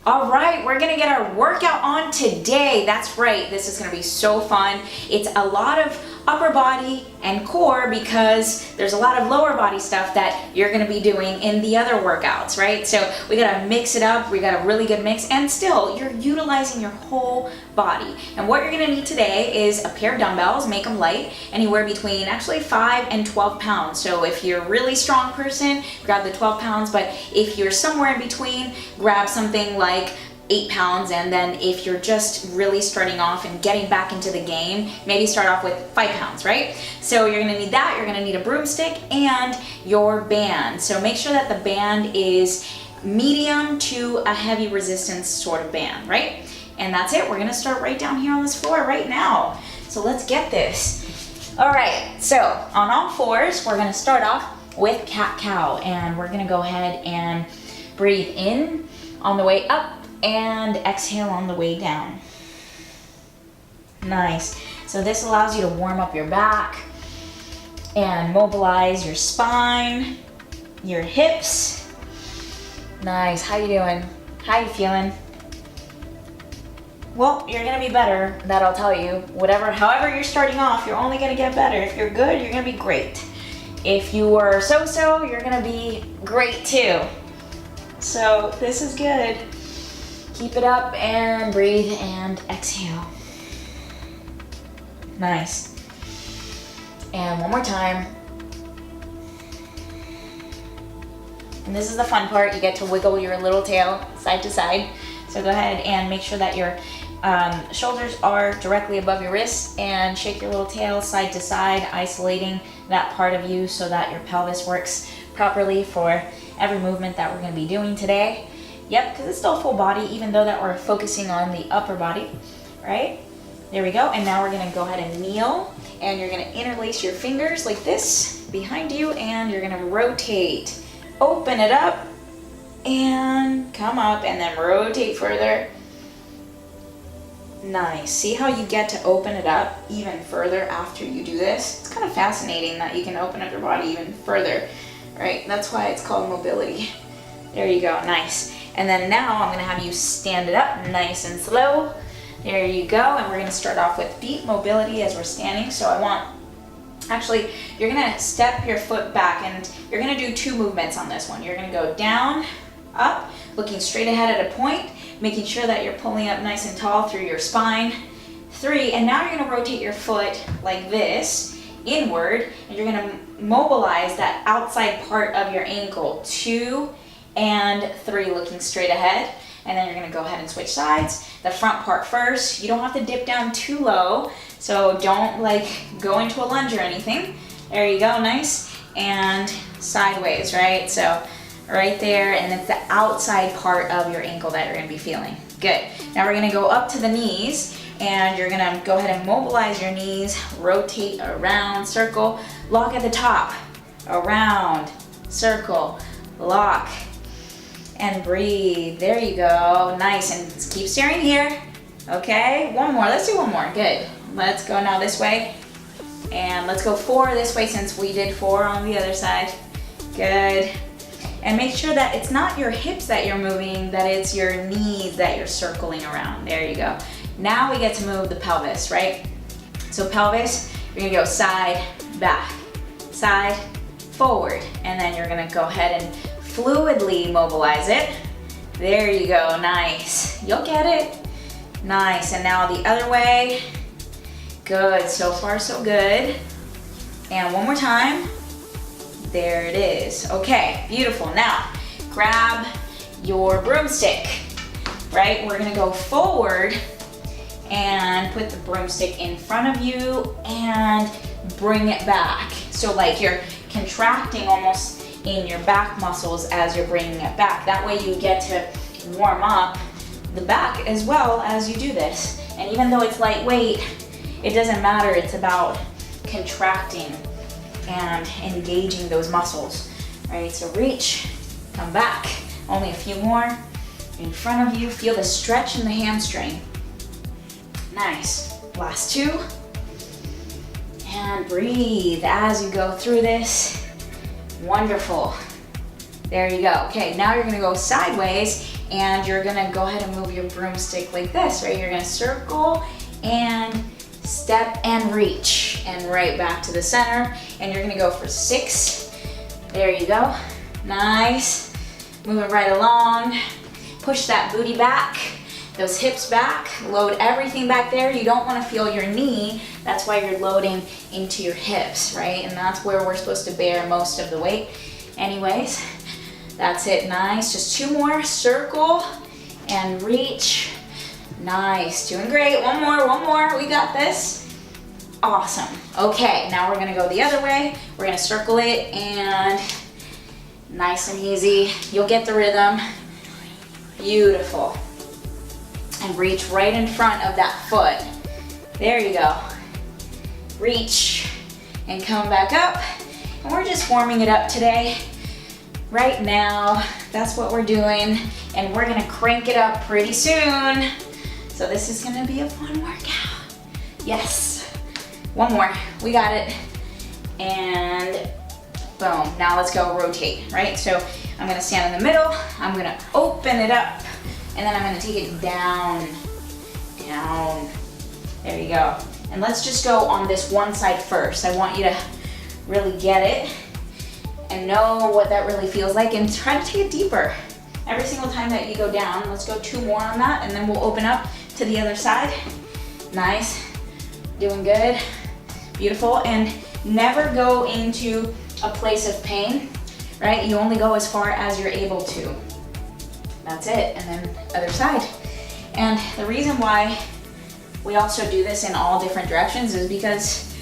All right, we're gonna get our workout on today. That's right, this is gonna be so fun. It's a lot of upper body and core because there's a lot of lower body stuff that you're gonna be doing in the other workouts, right? So we gotta mix it up, we got a really good mix, and still you're utilizing your whole body. And what you're gonna need today is a pair of dumbbells, make them light, anywhere between actually 5 and 12 pounds. So if you're a really strong person, grab the 12 pounds, but if you're somewhere in between, grab something like 8 pounds, and then if you're just really starting off and getting back into the game, maybe start off with 5 pounds, right? So you're gonna need that, you're gonna need a broomstick and your band. So make sure that the band is medium to a heavy resistance sort of band, right? And that's it, we're gonna start right down here on this floor right now. So let's get this. All right, so on all fours, we're gonna start off with cat-cow, and we're gonna go ahead and breathe in on the way up and exhale on the way down. Nice. So this allows you to warm up your back and mobilize your spine, your hips. Nice. How you doing? How you feeling? Well, you're gonna be better, that I'll tell you. However you're starting off, you're only gonna get better. If you're good, you're gonna be great. If you were so-so, you're gonna be great too. So this is good. Keep it up and breathe and exhale. Nice. And one more time. And this is the fun part. You get to wiggle your little tail side to side. So go ahead and make sure that your shoulders are directly above your wrists and shake your little tail side to side, isolating that part of you so that your pelvis works properly for every movement that we're going to be doing today. Yep, because it's still full body, even though that we're focusing on the upper body, right? There we go. And now we're gonna go ahead and kneel, and you're gonna interlace your fingers like this behind you, and you're gonna rotate. Open it up, and come up, and then rotate further. Nice. See how you get to open it up even further after you do this? It's kind of fascinating that you can open up your body even further, right? That's why it's called mobility. There you go, nice. And then now I'm gonna have you stand it up nice and slow. There you go, and we're gonna start off with feet mobility as we're standing. So you're gonna step your foot back, and you're gonna do 2 movements on this one. You're gonna go down, up, looking straight ahead at a point, making sure that you're pulling up nice and tall through your spine. 3, and now you're gonna rotate your foot like this, inward, and you're gonna mobilize that outside part of your ankle. 2, and 3, looking straight ahead. And then you're gonna go ahead and switch sides. The front part first. You don't have to dip down too low, so don't go into a lunge or anything. There you go, nice. And sideways, right? So right there, and it's the outside part of your ankle that you're gonna be feeling. Good. Now we're gonna go up to the knees, and you're gonna go ahead and mobilize your knees, rotate around, circle, lock at the top, around, circle, lock, and breathe. There you go. Nice. And keep staring here. Okay. One more. Let's do one more. Good. Let's go now this way. And let's go 4 this way since we did 4 on the other side. Good. And make sure that it's not your hips that you're moving, that it's your knees that you're circling around. There you go. Now we get to move the pelvis, right? So pelvis, you're gonna go side, back, side, forward. And then you're gonna go ahead and fluidly mobilize it. There you go, nice. You'll get it. Nice, and now the other way. Good, so far so good. And one more time. There it is. Okay, beautiful. Now, grab your broomstick, right? We're gonna go forward and put the broomstick in front of you and bring it back. So like you're contracting almost in your back muscles as you're bringing it back. That way you get to warm up the back as well as you do this. And even though it's lightweight, it doesn't matter. It's about contracting and engaging those muscles. All right, so reach, come back. Only a few more. In front of you, feel the stretch in the hamstring. Nice. Last 2. And breathe as you go through this. Wonderful. There you go. Okay, now you're gonna go sideways and you're gonna go ahead and move your broomstick like this, right? You're gonna circle and step and reach, and right back to the center, and you're gonna go for 6. There you go, nice. Moving right along, push that booty back, those hips back, load everything back there. You don't wanna feel your knee, that's why you're loading into your hips, right? And that's where we're supposed to bear most of the weight. Anyways, that's it, nice. Just 2 more, circle and reach. Nice, doing great. One more, we got this. Awesome. Okay, now we're gonna go the other way. We're gonna circle it and nice and easy. You'll get the rhythm. Beautiful. And reach right in front of that foot. There you go. Reach and come back up. And we're just warming it up today. Right now, that's what we're doing. And we're gonna crank it up pretty soon. So this is gonna be a fun workout. Yes. One more, we got it. And boom, now let's go rotate, right? So I'm gonna stand in the middle, I'm gonna open it up, and then I'm gonna take it down, down. There you go. And let's just go on this one side first. I want you to really get it and know what that really feels like, and try to take it deeper. Every single time that you go down, let's go 2 more on that, and then we'll open up to the other side. Nice, doing good, beautiful. And never go into a place of pain, right? You only go as far as you're able to. That's it, and then other side. And the reason why we also do this in all different directions is because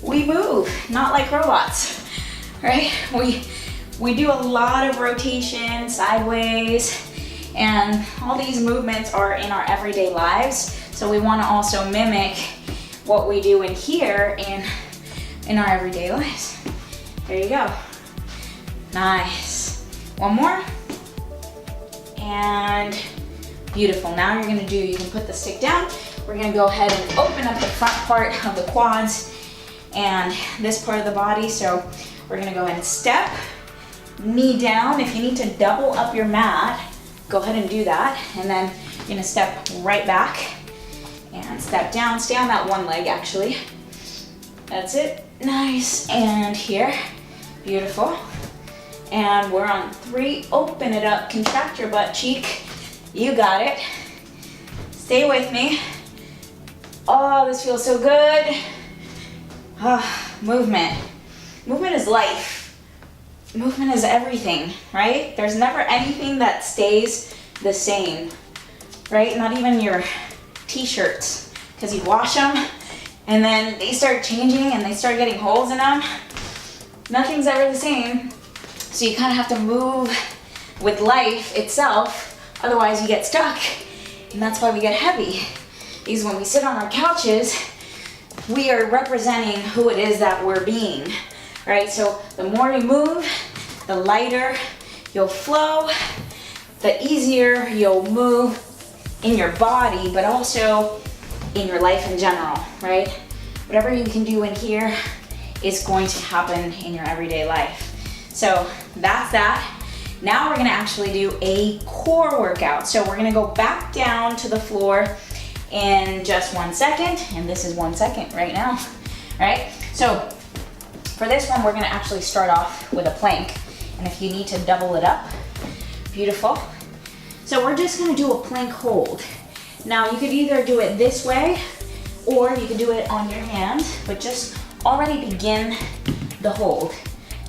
we move, not like robots, right? We do a lot of rotation, sideways, and all these movements are in our everyday lives. So we want to also mimic what we do in here in our everyday lives. There you go. Nice. One more. And beautiful. Now you're gonna you can put the stick down. We're gonna go ahead and open up the front part of the quads and this part of the body. So we're gonna go ahead and step, knee down. If you need to double up your mat, go ahead and do that. And then you're gonna step right back and step down. Stay on that one leg actually. That's it, nice. And here, beautiful. And we're on 3, open it up, contract your butt cheek. You got it. Stay with me. Oh, this feels so good. Movement. Movement is life. Movement is everything, right? There's never anything that stays the same, right? Not even your t-shirts, because you wash them and then they start changing and they start getting holes in them. Nothing's ever the same. So you kind of have to move with life itself, otherwise you get stuck. And that's why we get heavy. Because when we sit on our couches, we are representing who it is that we're being, right? So the more you move, the lighter you'll flow, the easier you'll move in your body, but also in your life in general, right? Whatever you can do in here is going to happen in your everyday life. So that's that. Now we're gonna actually do a core workout. So we're gonna go back down to the floor in just 1 second, and this is 1 second right now, right? So for this one, we're gonna actually start off with a plank, and if you need to double it up, beautiful. So we're just gonna do a plank hold. Now you could either do it this way, or you could do it on your hand, but just already begin the hold,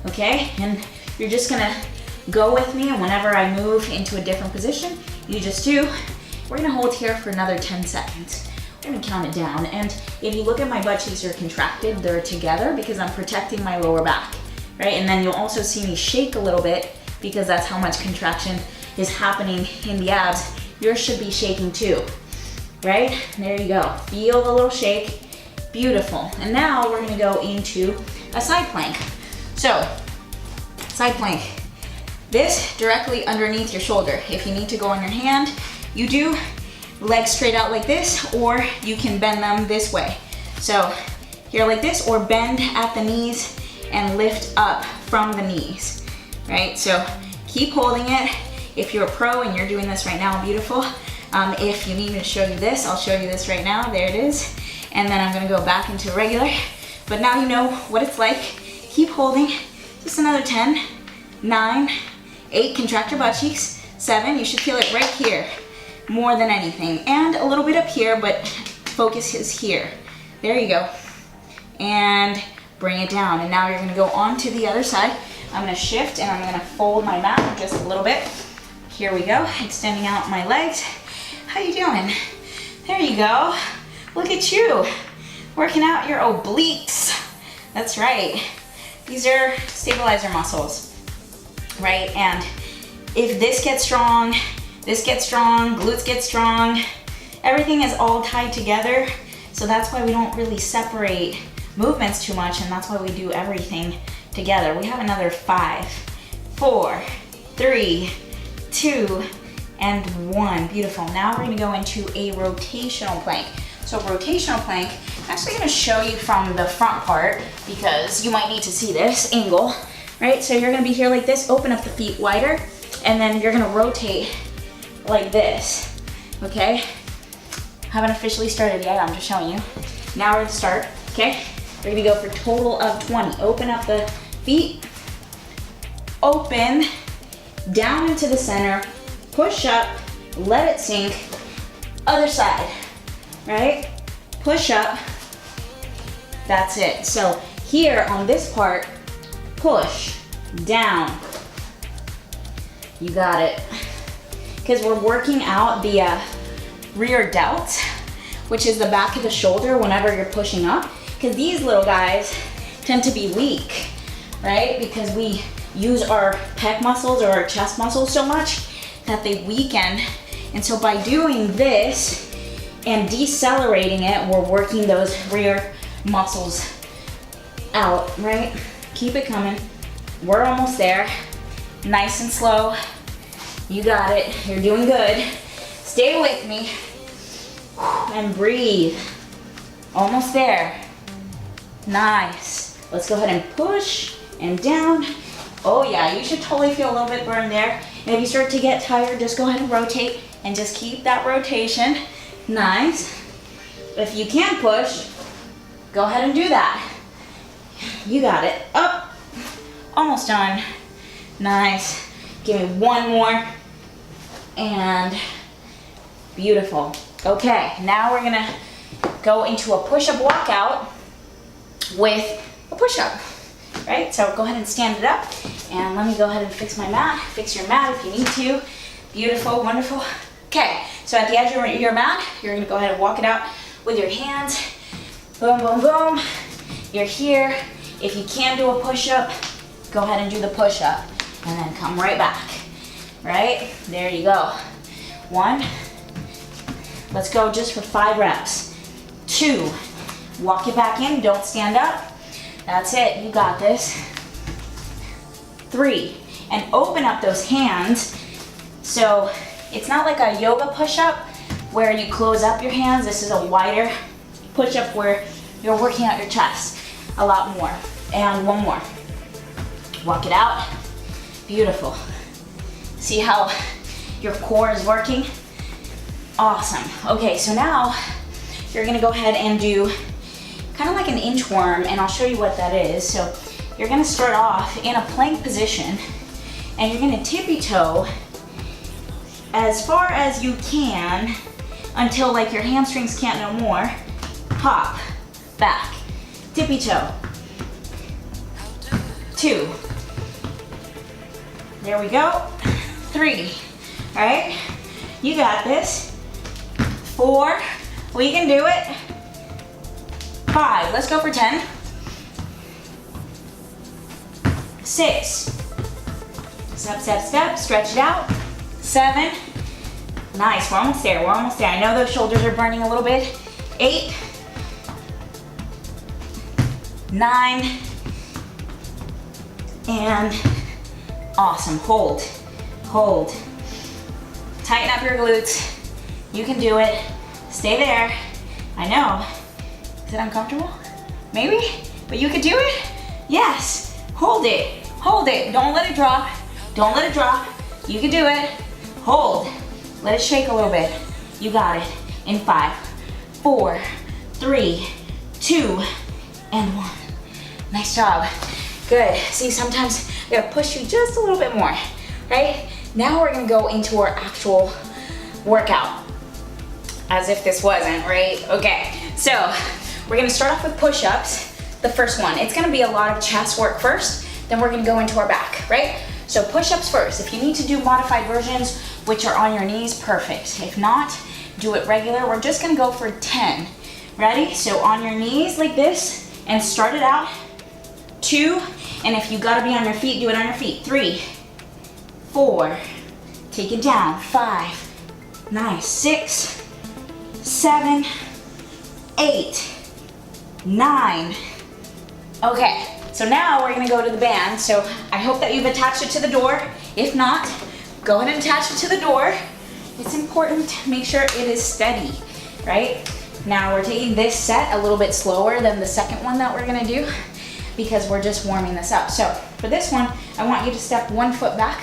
okay? And you're just gonna go with me, and whenever I move into a different position, you just do. We're gonna hold here for another 10 seconds. We're gonna count it down, and if you look at my butt cheeks are contracted, they're together because I'm protecting my lower back, right? And then you'll also see me shake a little bit because that's how much contraction is happening in the abs. Yours should be shaking too, right? There you go. Feel the little shake. Beautiful. And now we're gonna go into a side plank. So, side plank. This directly underneath your shoulder. If you need to go on your hand, you do. Legs straight out like this, or you can bend them this way. So here like this, or bend at the knees and lift up from the knees, right? So keep holding it. If you're a pro and you're doing this right now, beautiful. If you need me to show you this, I'll show you this right now. There it is. And then I'm gonna go back into regular. But now you know what it's like. Keep holding. Just another 10, 9, 8, contract your butt cheeks. 7, you should feel it right here more than anything. And a little bit up here, but focus is here. There you go. And bring it down. And now you're gonna go on to the other side. I'm gonna shift and I'm gonna fold my mat just a little bit. Here we go, extending out my legs. How you doing? There you go. Look at you, working out your obliques. That's right. These are stabilizer muscles, right? And if this gets strong, glutes get strong, everything is all tied together. So that's why we don't really separate movements too much, and that's why we do everything together. We have another 5, 4, 3, 2, and 1. Beautiful. Now we're gonna go into a rotational plank. So rotational plank, I'm actually gonna show you from the front part because you might need to see this angle, right? So you're gonna be here like this, open up the feet wider, and then you're gonna rotate like this, okay? Haven't officially started yet, I'm just showing you. Now we're gonna start, okay? We're gonna go for a total of 20. Open up the feet, open, down into the center, push up, let it sink, other side, right? Push up, that's it. So here on this part, push, down, you got it. Because we're working out the rear delt, which is the back of the shoulder whenever you're pushing up. Because these little guys tend to be weak, right? Because we use our pec muscles or our chest muscles so much that they weaken. And so by doing this and decelerating it, we're working those rear muscles out, right? Keep it coming. We're almost there. Nice and slow. You got it. You're doing good. Stay with me and breathe. Almost there. Nice. Let's go ahead and push and down. Oh yeah, you should totally feel a little bit burned there. And if you start to get tired, just go ahead and rotate and just keep that rotation. Nice. If you can push, go ahead and do that. You got it. Up. Almost done. Nice. Give me one more. And beautiful. Okay, now we're gonna go into a push-up walkout with a push-up, right? So go ahead and stand it up, and let me go ahead and fix my mat. Fix your mat if you need to. Beautiful, wonderful. Okay, so at the edge of your mat, you're gonna go ahead and walk it out with your hands. Boom, boom, boom. You're here. If you can do a push-up, go ahead and do the push-up, and then come right back, right? There you go. 1. Let's go just for 5 reps. 2. Walk it back in, don't stand up. That's it, you got this. 3, and open up those hands. So it's not like a yoga push-up where you close up your hands. This is a wider push-up where you're working out your chest a lot more. And 1 more. Walk it out. Beautiful. See how your core is working? Awesome. Okay, so now you're gonna go ahead and do kind of like an inchworm, and I'll show you what that is. So you're gonna start off in a plank position, and you're gonna tippy-toe as far as you can until like your hamstrings can't no more. Hop, back, tippy-toe. 2. There we go. 3, all right? You got this. 4, we can do it. 5, let's go for 10. 6, step, step, step, stretch it out. 7, nice, we're almost there, we're almost there. I know those shoulders are burning a little bit. 8, 9, and awesome, hold, hold. Tighten up your glutes. You can do it. Stay there. I know. Is it uncomfortable? Maybe? But you could do it? Yes. Hold it. Hold it. Don't let it drop. Don't let it drop. You can do it. Hold. Let it shake a little bit. You got it. In 5, 4, 3, 2, and 1. Nice job. Good. See, sometimes I gotta push you just a little bit more, right? Now we're gonna go into our actual workout. As if this wasn't, right? Okay, so we're gonna start off with push-ups. The first one, it's gonna be a lot of chest work first, then we're gonna go into our back, right? So push-ups first. If you need to do modified versions, which are on your knees, perfect. If not, do it regular. We're just gonna go for 10. Ready? So on your knees like this, and start it out. 2, and if you gotta be on your feet, do it on your feet. 3, 4, take it down. 5, nice. 6, 7, 8, 9. Okay, so now we're gonna go to the band. So I hope that you've attached it to the door. If not, go ahead and attach it to the door. It's important to make sure it is steady, right? Now we're taking this set a little bit slower than the second one that we're gonna do because we're just warming this up. So for this one, I want you to step 1 foot back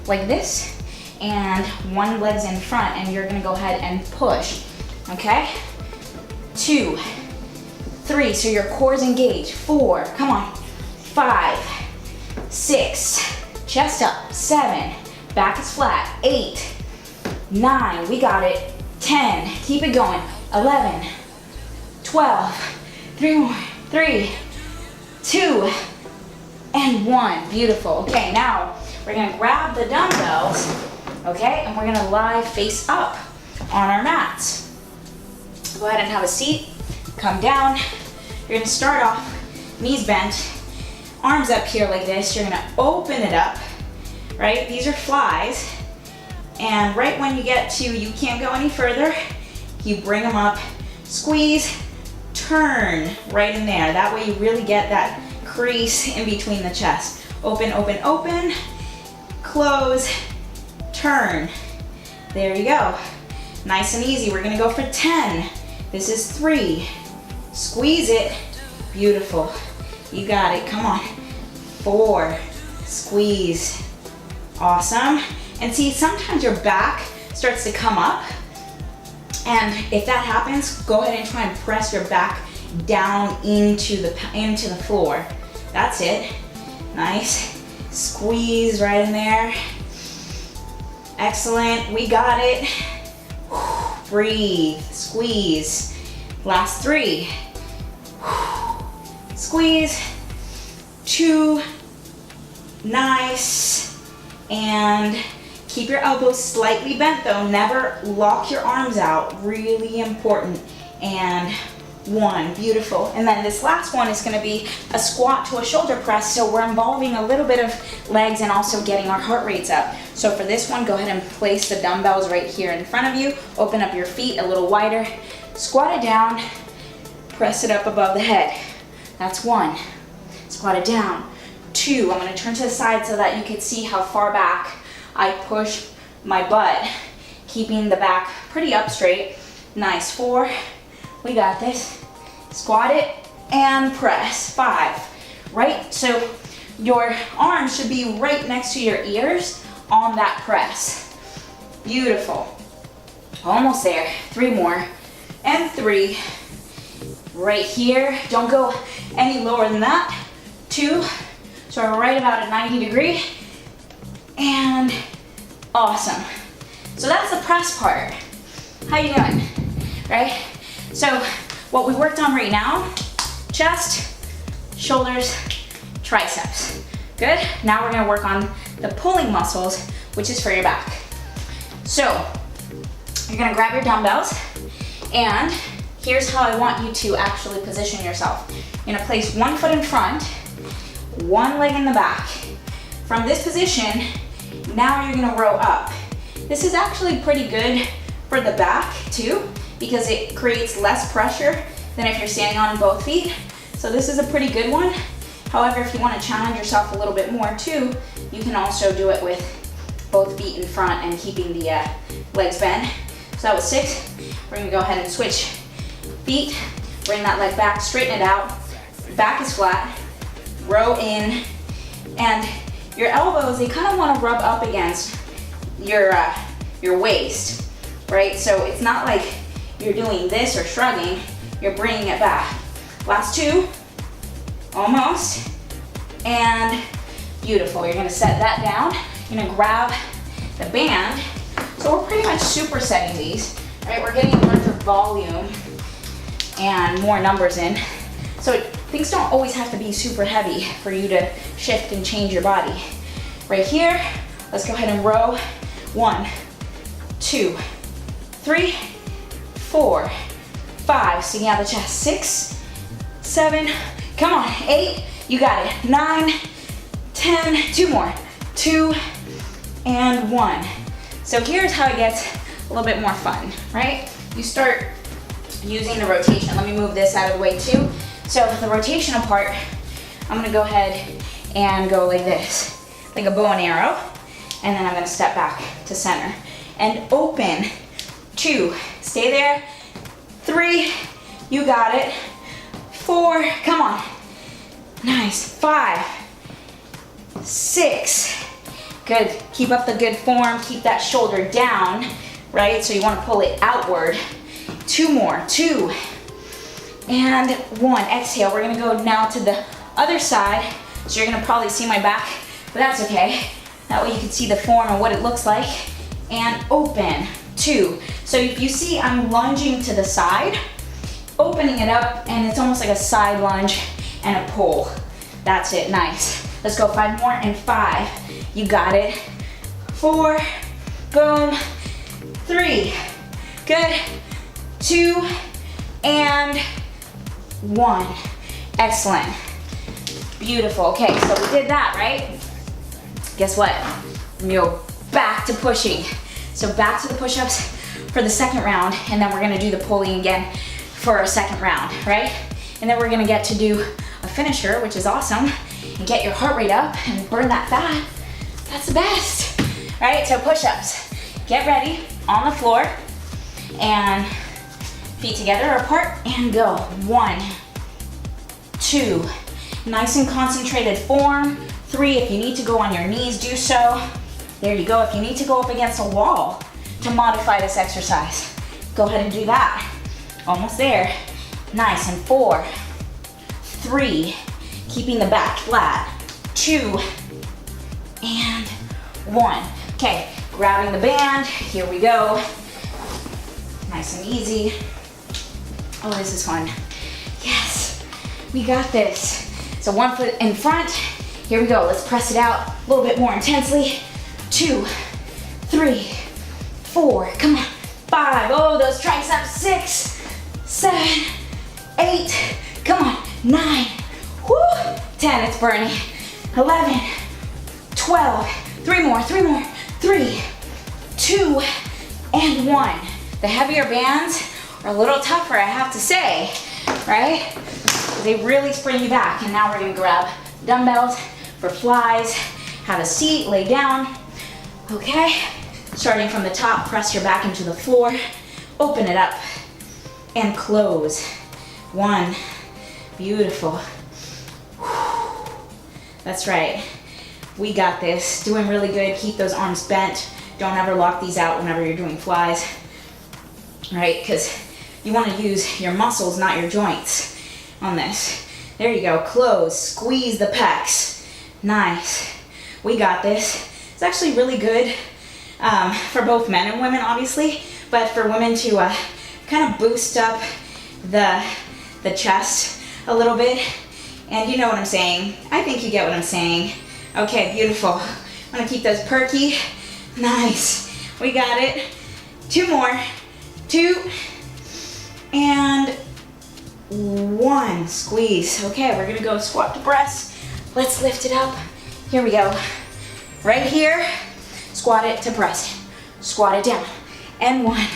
like this and 1 leg's in front, and you're gonna go ahead and push, okay? 2, 3, so your core's engaged. 4, come on. 5, 6, chest up. 7, back is flat. 8, 9, we got it. 10, keep it going. 11, 12, 3 more. 3, 2, and 1. Beautiful. Okay, now we're gonna grab the dumbbells, okay, and we're gonna lie face up on our mats. Go ahead and have a seat. Come down. You're gonna start off knees bent, arms up here like this. You're gonna open it up, right? These are flies. And right when you get to, you can't go any further, you bring them up, squeeze, turn right in there. That way you really get that crease in between the chest. Open, open, open, close, turn. There you go. Nice and easy. We're gonna go for 10. This is 3. Squeeze it. Beautiful. You got it. Come on. 4. Squeeze. Awesome. And see, sometimes your back starts to come up. And if that happens, go ahead and try and press your back down into the floor. That's it. Nice. Squeeze right in there. Excellent. We got it. Breathe. Squeeze. Last 3. Squeeze. 2. Nice. And keep your elbows slightly bent though. Never lock your arms out. Really important. And 1. Beautiful. And then this last one is going to be a squat to a shoulder press. So we're involving a little bit of legs and also getting our heart rates up. So for this one, go ahead and place the dumbbells right here in front of you. Open up your feet a little wider. Squat it down. Press it up above the head. That's 1. Squat it down. 2. I'm going to turn to the side so that you can see how far back I push my butt, keeping the back pretty up straight. Nice. 4. We got this. Squat it and press. 5. Right? So your arms should be right next to your ears on that press. Beautiful. Almost there. 3 more. And 3. Right here. Don't go any lower than that. 2. So we're right about a 90 degree. And awesome. So that's the press part. How you doing? Right? So what we worked on right now, chest, shoulders, triceps. Good? Now we're gonna work on the pulling muscles, which is for your back. So you're gonna grab your dumbbells, and here's how I want you to actually position yourself. You're gonna place 1 foot in front, 1 leg in the back. From this position, now you're gonna row up. This is actually pretty good for the back too, because it creates less pressure than if you're standing on both feet. So this is a pretty good one. However, if you want to challenge yourself a little bit more too, you can also do it with both feet in front and keeping the legs bent. So that was 6. We're gonna go ahead and switch feet. Bring that leg back, straighten it out. Back is flat, row in, and your elbows, they kind of want to rub up against your waist, right? So it's not like you're doing this or shrugging, you're bringing it back. Last two, almost, and beautiful. You're gonna set that down. You're gonna grab the band. So we're pretty much supersetting these, right? We're getting larger volume and more numbers in. So things don't always have to be super heavy for you to shift and change your body. Right here, let's go ahead and row. 1, 2, 3, 4, 5, sticking out the chest. 6, 7, come on, 8, you got it. 9, 10, 2 more. 2, and 1. So here's how it gets a little bit more fun, right? You start using the rotation. Let me move this out of the way too. So the rotational part, I'm gonna go ahead and go like this, like a bow and arrow, and then I'm gonna step back to center and open. 2, stay there. 3, you got it. 4, come on. Nice. 5, 6, good. Keep up the good form. Keep that shoulder down, right? So you want to pull it outward. 2 more. 2 and 1. Exhale. We're gonna go now to the other side. So you're gonna probably see my back, but that's okay. That way you can see the form and what it looks like. And open. 2. So if you see, I'm lunging to the side, opening it up, and it's almost like a side lunge and a pull. That's it. Nice. Let's go 5 more and 5. You got it. 4, boom. 3, good. 2 and 1. Excellent. Beautiful. Okay, so we did that, right? Guess what? We go back to pushing. So back to the push-ups for the second round, and then we're gonna do the pulling again for our second round, right? And then we're gonna get to do a finisher, which is awesome, and get your heart rate up and burn that fat. That's the best, right? So push-ups. Get ready on the floor, and feet together or apart, and go. 1, 2, nice and concentrated form. 3, if you need to go on your knees, do so. There you go. If you need to go up against a wall to modify this exercise, go ahead and do that. Almost there. Nice. And 4, 3, keeping the back flat. 2, and 1. Okay, grabbing the band. Here we go. Nice and easy. Oh, this is fun. Yes, we got this. So 1 foot in front. Here we go. Let's press it out a little bit more intensely. 2, 3, 4, come on. 5, oh, those triceps. 6, 7, 8, come on. 9, whoo, 10, it's burning. 11, 12, 3 more, 3, 2, and 1. The heavier bands are a little tougher, I have to say, right? They really spring you back. And now we're gonna grab dumbbells for flies, have a seat, lay down. Okay, starting from the top, press your back into the floor, open it up, and close. 1, beautiful. That's right, we got this. Doing really good. Keep those arms bent. Don't ever lock these out whenever you're doing flies, right? Because you want to use your muscles, not your joints on this. There you go, close, squeeze the pecs. Nice, we got this. It's actually really good for both men and women, obviously, but for women to kind of boost up the chest a little bit. And you know what I'm saying. I think you get what I'm saying. Okay, beautiful. I'm gonna keep those perky. Nice, we got it. 2 more. 2 and 1. Squeeze. Okay, we're gonna go squat to press. Let's lift it up. Here we go. Right here, squat it to press. Squat it down. And 1,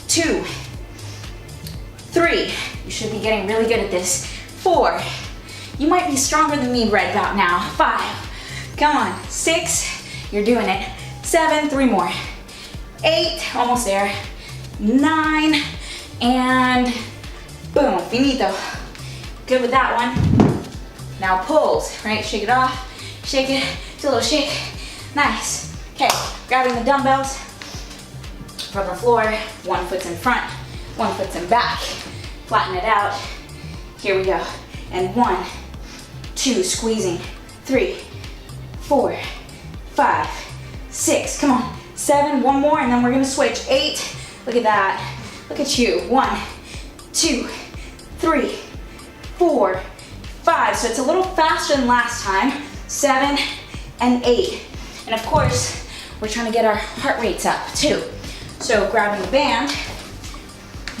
2, 3. You should be getting really good at this. 4. You might be stronger than me right about now. 5. Come on. 6. You're doing it. 7. 3 more. 8. Almost there. 9. And boom. Finito. Good with that one. Now pulls, right? Shake it off. Shake it. Do a little shake. Nice. Okay, grabbing the dumbbells from the floor, one foot's in front, one foot's in back. Flatten it out. Here we go. And 1, 2, squeezing. 3, 4, 5, 6. Come on. 7, one more, and then we're gonna switch. 8. Look at that. Look at you. 1, 2, 3, 4, 5. So it's a little faster than last time. 7 and 8. And of course, we're trying to get our heart rates up too. So grabbing the band,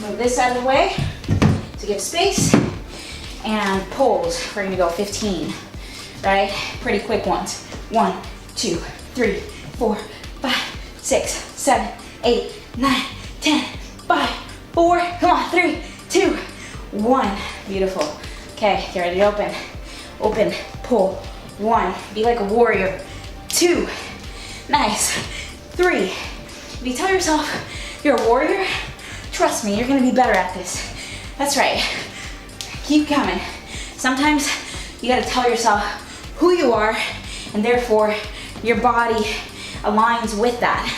move this out of the way to give space, and pulls. We're gonna go 15, right? Pretty quick ones. 1, 2, 3, 4, 5, 6, 7, 8, 9, 10, 5, 4, come on, 3, 2, 1. Beautiful. Okay, get ready to open. Open, pull. 1, be like a warrior. 2, nice. 3, if you tell yourself you're a warrior, trust me, you're gonna be better at this. That's right. Keep coming. Sometimes you gotta tell yourself who you are, and therefore your body aligns with that.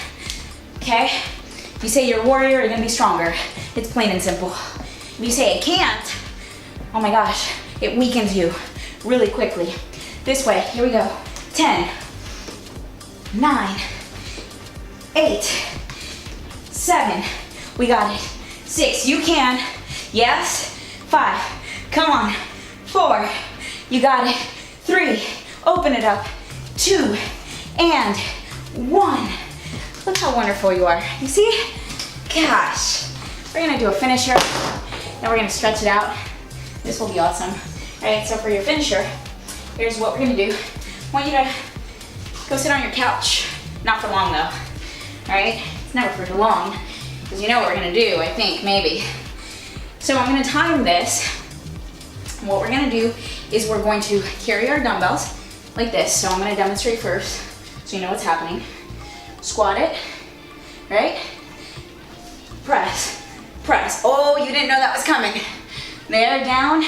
Okay? If you say you're a warrior, you're gonna be stronger. It's plain and simple. If you say I can't, oh my gosh, it weakens you really quickly. This way, here we go. 10, 9, 8, 7, we got it. 6, you can. Yes. 5, come on. 4, you got it. 3, open it up. 2, and 1. Look how wonderful you are. You see? Gosh. We're gonna do a finisher, then we're gonna stretch it out. This will be awesome. All right, so for your finisher, here's what we're gonna do. I want you to go sit on your couch. Not for long though, all right? It's never for too long, because you know what we're gonna do, I think, maybe. So I'm gonna time this. What we're gonna do is we're going to carry our dumbbells like this. So I'm gonna demonstrate first, so you know what's happening. Squat it, right? Press, press. Oh, you didn't know that was coming. There, down,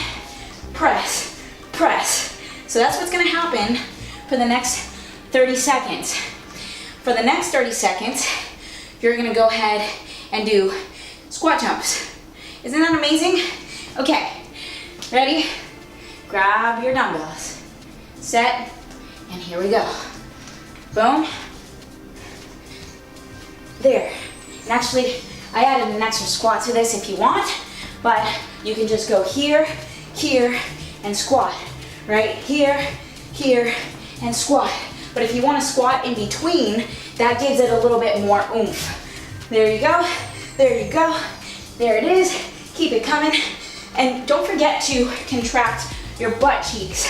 press, press. So that's what's gonna happen for the next 30 seconds. For the next 30 seconds, you're gonna go ahead and do squat jumps. Isn't that amazing? Okay, ready? Grab your dumbbells. Set, and here we go. Boom. There. And actually, I added an extra squat to this if you want, but you can just go here, here, and squat. Right? Here, here, and squat. But if you want to squat in between, that gives it a little bit more oomph. There you go. There you go. There it is. Keep it coming. And don't forget to contract your butt cheeks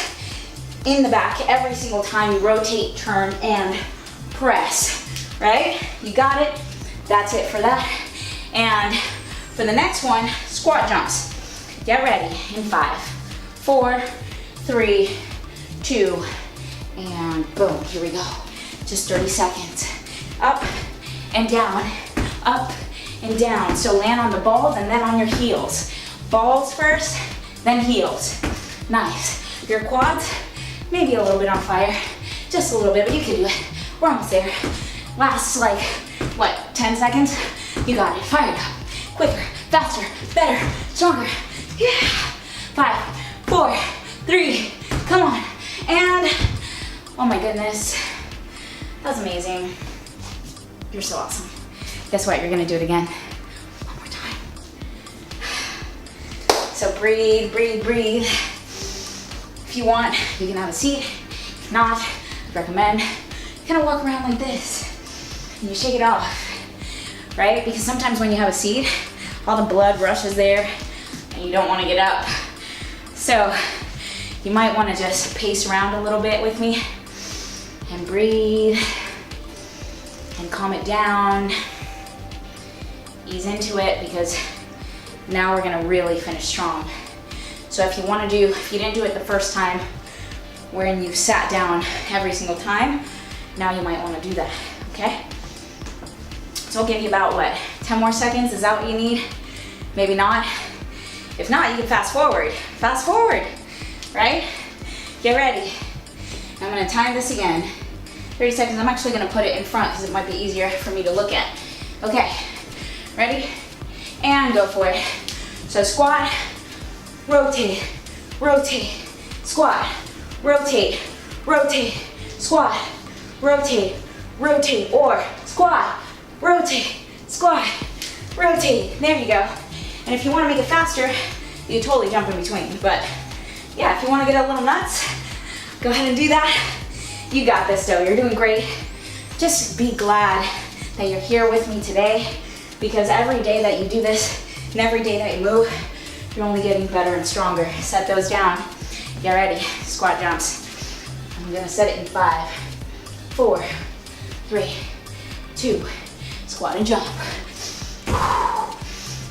in the back every single time you rotate, turn, and press. Right? You got it. That's it for that. And for the next one, squat jumps. Get ready in 5, 4, 3, 2, and boom, here we go. Just 30 seconds. Up and down, up and down. So land on the balls and then on your heels. Balls first, then heels. Nice. Your quads, maybe a little bit on fire. Just a little bit, but you can do it. We're almost there. Lasts like, what, 10 seconds? You got it. Fire it up. Quicker, faster, better, stronger. Yeah. 5, 4, 3, come on. And, oh my goodness. That was amazing. You're so awesome. Guess what? You're gonna do it again. One more time. So breathe, breathe, breathe. If you want, you can have a seat. If not, I recommend you kind of walk around like this and you shake it off, right? Because sometimes when you have a seat, all the blood rushes there and you don't want to get up. So you might want to just pace around a little bit with me and breathe and calm it down. Ease into it because now we're going to really finish strong. So if you want to do, if you didn't do it the first time when you sat down every single time, now you might want to do that, okay? So I'll give you about, what, 10 more seconds? Is that what you need? Maybe not. If not, you can fast forward. Fast forward, right? Get ready. I'm gonna time this again. 30 seconds. I'm actually gonna put it in front because it might be easier for me to look at. Okay, ready? And go for it. So squat, rotate, rotate, squat, rotate, rotate, squat, rotate, rotate, or squat, rotate, squat, rotate. There you go. And if you want to make it faster, you totally jump in between. But yeah, if you want to get a little nuts, go ahead and do that. You got this though, you're doing great. Just be glad that you're here with me today, because every day that you do this and every day that you move, you're only getting better and stronger. Set those down. Get ready, squat jumps. I'm gonna set it in 5, 4, 3, 2, squat and jump.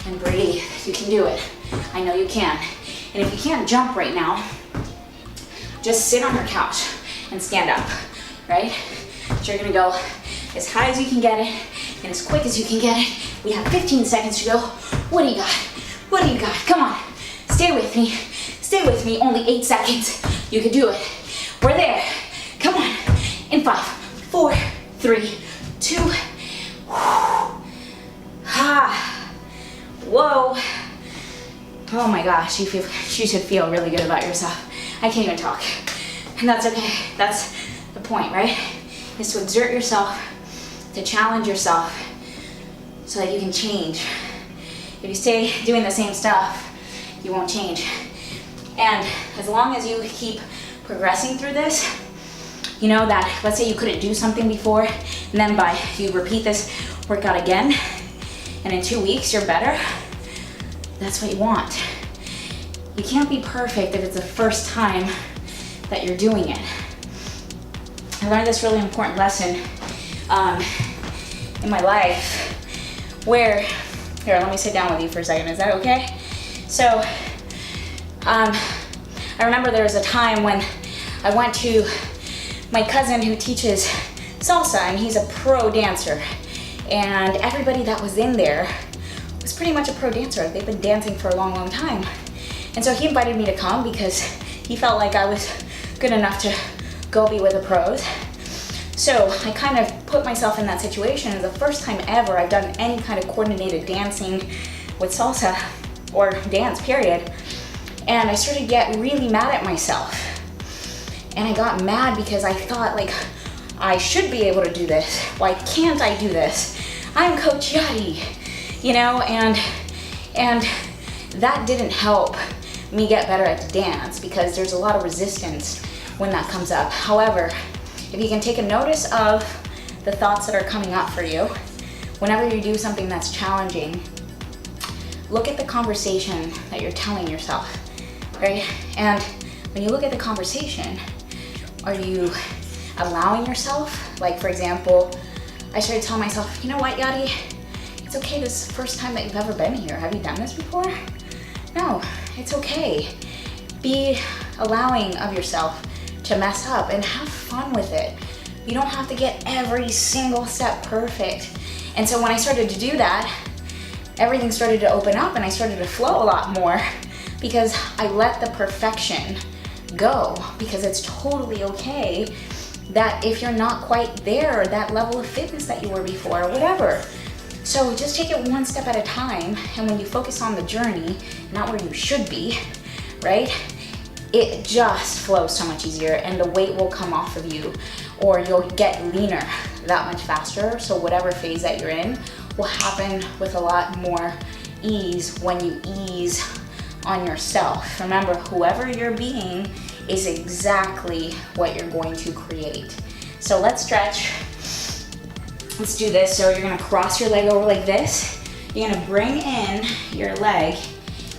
And breathe, you can do it. I know you can. And if you can't jump right now, just sit on your couch and stand up, right? So you're gonna go as high as you can get it and as quick as you can get it. We have 15 seconds to go. What do you got? What do you got? Come on, stay with me. Stay with me, only 8 seconds. You can do it. We're there. Come on, in 5, 4, 3, 2. Ah, whoa. Oh my gosh, you should feel really good about yourself. I can't even talk. And that's okay. That's the point, right? Is to exert yourself, to challenge yourself so that you can change. If you stay doing the same stuff, you won't change. And as long as you keep progressing through this, you know that, let's say you couldn't do something before, and then you repeat this workout again, and in 2 weeks you're better, that's what you want. You can't be perfect if it's the first time that you're doing it. I learned this really important lesson in my life where, here, let me sit down with you for a second, is that okay? So, I remember there was a time when I went to my cousin who teaches salsa, and he's a pro dancer. And everybody that was in there was pretty much a pro dancer. They've been dancing for a long, long time. And so he invited me to come because he felt like I was good enough to go be with the pros. So I kind of put myself in that situation. It was the first time ever I've done any kind of coordinated dancing with salsa or dance, period. And I started to get really mad at myself. And I got mad because I thought, like, I should be able to do this. Why can't I do this? I'm Coach Yadi, you know, and that didn't help me get better at the dance because there's a lot of resistance when that comes up. However, if you can take a notice of the thoughts that are coming up for you, whenever you do something that's challenging, look at the conversation that you're telling yourself, right? And when you look at the conversation, are you allowing yourself? Like, for example, I started telling myself, you know what, Yadi? It's okay, this is the first time that you've ever been here. Have you done this before? No, it's okay. Be allowing of yourself to mess up and have fun with it. You don't have to get every single step perfect. And so when I started to do that, everything started to open up and I started to flow a lot more because I let the perfection go, because it's totally okay that if you're not quite there, that level of fitness that you were before, or whatever. So just take it one step at a time, and when you focus on the journey, not where you should be, right? It just flows so much easier and the weight will come off of you, or you'll get leaner that much faster. So whatever phase that you're in will happen with a lot more ease when you ease on yourself. Remember, whoever you're being is exactly what you're going to create. So let's stretch. Let's do this. So you're gonna cross your leg over like this. You're gonna bring in your leg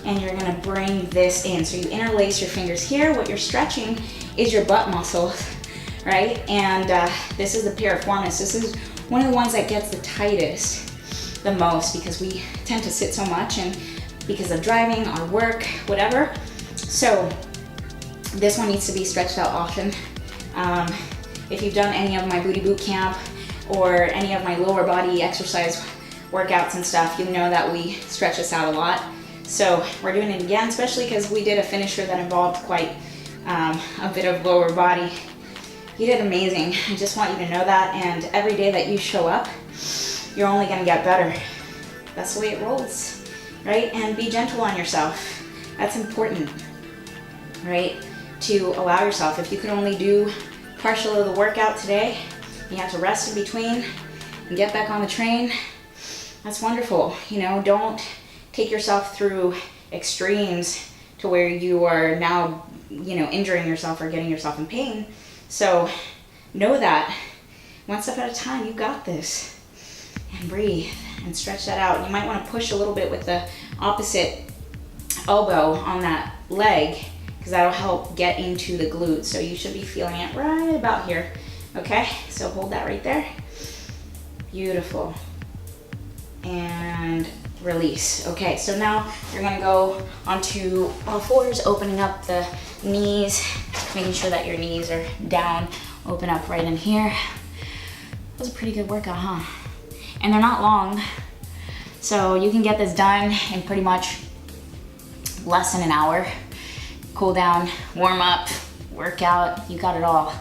and you're gonna bring this in. So you interlace your fingers here. What you're stretching is your butt muscles, right? And this is the piriformis. This is one of the ones that gets the tightest the most because we tend to sit so much and because of driving, our work, whatever. So this one needs to be stretched out often. If you've done any of my booty boot camp or any of my lower body exercise workouts and stuff, you know that we stretch this out a lot. So we're doing it again, especially because we did a finisher that involved quite a bit of lower body You did amazing. I just want you to know that, and every day that you show up, you're only gonna get better. That's the way it rolls, right? And be gentle on yourself. That's important, right? To allow yourself, if you could only do partial of the workout today, you have to rest in between and get back on the train, that's wonderful. You know, don't take yourself through extremes to where you are now, you know, injuring yourself or getting yourself in pain. So know that one step at a time, you got this. And breathe and stretch that out. You might want to push a little bit with the opposite elbow on that leg, because that'll help get into the glutes. So you should be feeling it right about here. Okay, so hold that right there. Beautiful. And release. Okay, so now you're gonna go onto all fours, opening up the knees, making sure that your knees are down. Open up right in here. That was a pretty good workout, huh? And they're not long, so you can get this done in pretty much less than an hour. Cool down, warm up, workout, you got it all.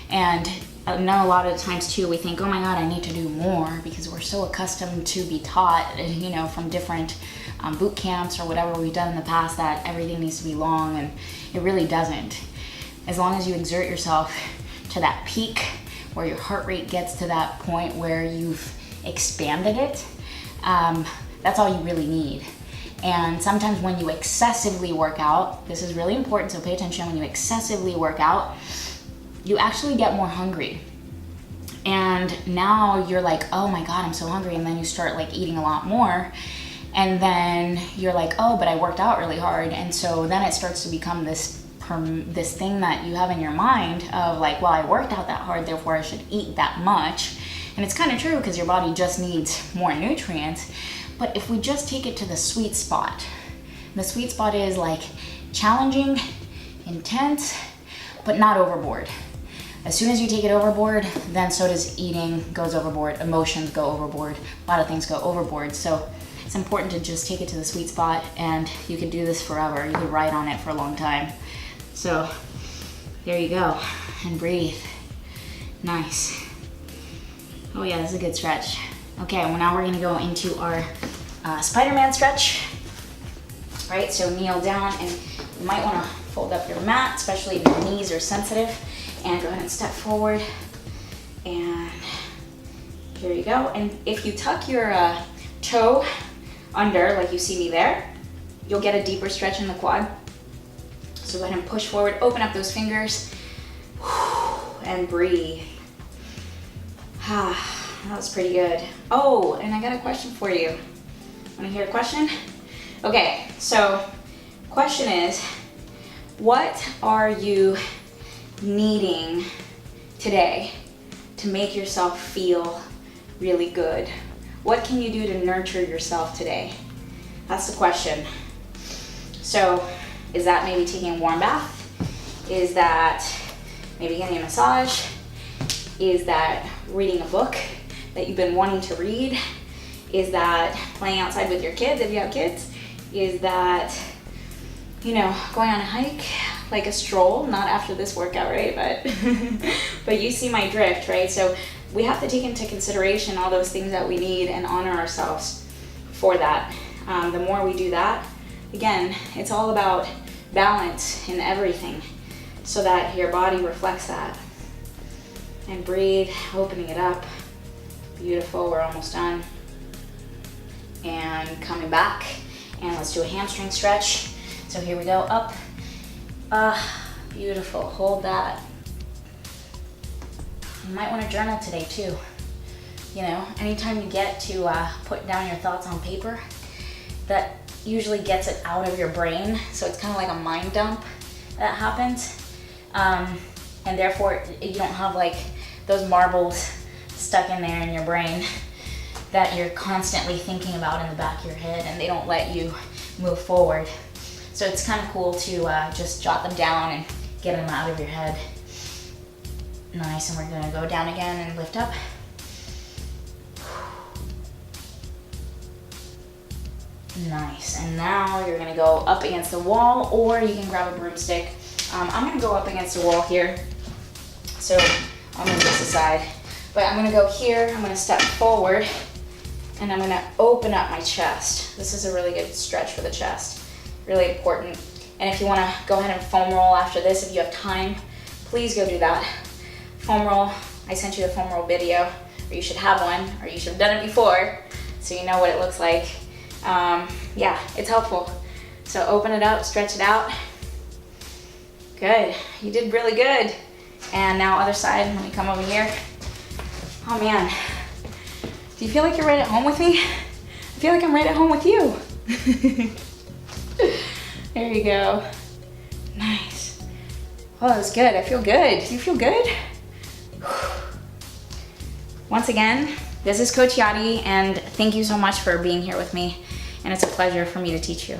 And I know a lot of the times too, we think, oh my God, I need to do more, because we're so accustomed to be taught, you know, from different boot camps or whatever we've done in the past, that everything needs to be long, and it really doesn't. As long as you exert yourself to that peak where your heart rate gets to that point where you've expanded it, that's all you really need. And sometimes when you excessively work out, this is really important, so pay attention. When you excessively work out, you actually get more hungry. And now you're like, oh my God, I'm so hungry. And then you start like eating a lot more. And then you're like, oh, but I worked out really hard. And so then it starts to become this thing that you have in your mind of like, well, I worked out that hard, therefore I should eat that much. And it's kind of true, because your body just needs more nutrients. But if we just take it to the sweet spot, the sweet spot is like challenging, intense, but not overboard. As soon as you take it overboard, then so does eating goes overboard, emotions go overboard, a lot of things go overboard. So it's important to just take it to the sweet spot, and you could do this forever. You could ride on it for a long time. So there you go, and breathe. Nice. Oh yeah, that's a good stretch. Okay, well now we're gonna go into our Spider-Man stretch. Right, so kneel down, and you might wanna fold up your mat, especially if your knees are sensitive, and go ahead and step forward. And here you go. And if you tuck your toe under, like you see me there, you'll get a deeper stretch in the quad. So go ahead and push forward, open up those fingers, and breathe. That was pretty good. Oh, and I got a question for you. Want to hear a question? Okay, so question is, what are you needing today to make yourself feel really good? What can you do to nurture yourself today? That's the question. So is that maybe taking a warm bath? Is that maybe getting a massage? Is that reading a book that you've been wanting to read? Is that playing outside with your kids if you have kids? Is that, you know, going on a hike, like a stroll, not after this workout, right? But you see my drift, right? So we have to take into consideration all those things that we need and honor ourselves for that. The more we do that, again, it's all about balance in everything, so that your body reflects that. And breathe, opening it up. Beautiful, we're almost done. And coming back, and let's do a hamstring stretch. So here we go, up. Beautiful, hold that. You might want to journal today too. You know, anytime you get to put down your thoughts on paper, that usually gets it out of your brain. So it's kind of like a mind dump that happens. And therefore you don't have like those marbles stuck in there in your brain that you're constantly thinking about in the back of your head, and they don't let you move forward. So it's kind of cool to just jot them down and get them out of your head. Nice, and we're gonna go down again and lift up. Nice, and now you're gonna go up against the wall, or you can grab a broomstick. I'm gonna go up against the wall here. So I'll move this aside. But I'm gonna go here, I'm gonna step forward, and I'm gonna open up my chest. This is a really good stretch for the chest, really important. And if you wanna go ahead and foam roll after this, if you have time, please go do that. Foam roll, I sent you a foam roll video, or you should have one, or you should have done it before, so you know what it looks like. Yeah, it's helpful. So open it up, stretch it out. Good, you did really good. And now other side, let me come over here. Oh man, do you feel like you're right at home with me? I feel like I'm right at home with you. There you go. Nice. Oh, that was good. I feel good. Do you feel good? Once again, this is Coach Yadi, and thank you so much for being here with me. And it's a pleasure for me to teach you.